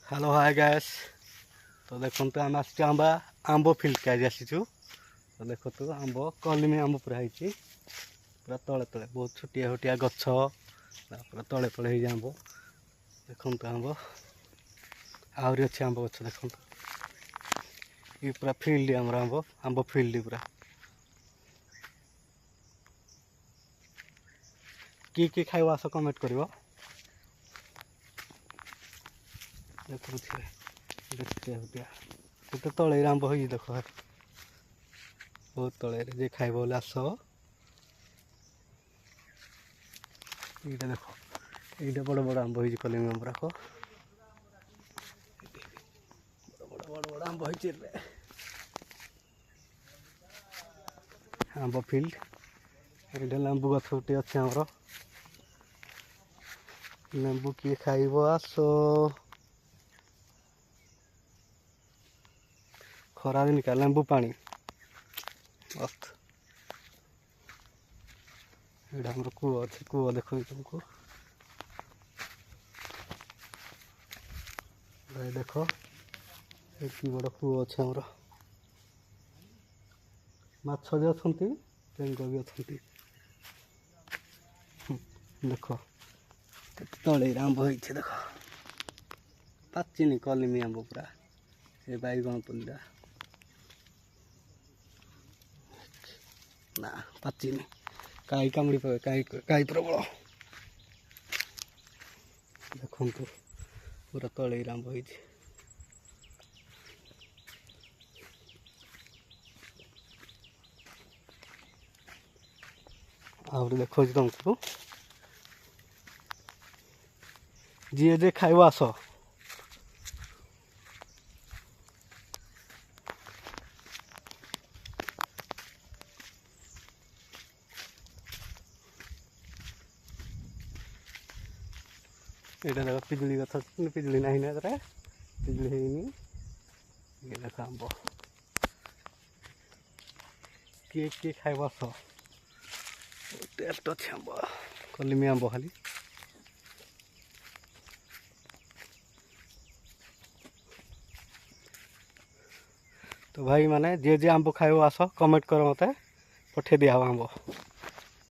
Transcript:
Hello hi guys. तो देखो तो आम आंब फिल्ड के आज आसीचु। तो देखो तो आंब कलिमी आंब पूरा है पूरा तले तले बहुत छोटिया छोटिया गछ पूरा तले तले हो आंब देखो तो आंब आहरी अच्छे आंब गछ देखो ये पूरा फिल्ड आमर आंब आंब फिल्ड पूरा कि खाइब आस कमेंट कर गोटे तले आंब हो देख बहुत तले जे खाइब बोले आस ये देख ये बड़ बड़ आंब हो कलिमी आंब राक बड़ बड़ आंब हो आंब फिल्ड ये लेंबू गछ गोटे अच्छे आमर लेंबू किए खाइब आस खरा दिन का लेंबू पानी मस्त ये आम कूह अच्छे कूह देख तुमको देख ये बड़ कूह अच्छे आमर माछ भी अच्छा टेंग भी अच्छा देख तले आंब हो देख पाचिनी कलिमी आंब पूरा ये बैगण पल्ला ना पाचिनी काई कामुड़ी काई प्रबल देखु पूरा तले आंब हो आहरी देखो तुमको जी जे खाइब आस ये देख पिजुली गछ पिजुली ना पिजुली है देख आंब किए खाइब आस टेस्ट अच्छे आंब कलिमी आंब खाली तो भाई माने जे आंब खाइब आस कमेंट कर मत पठे दिया आंब।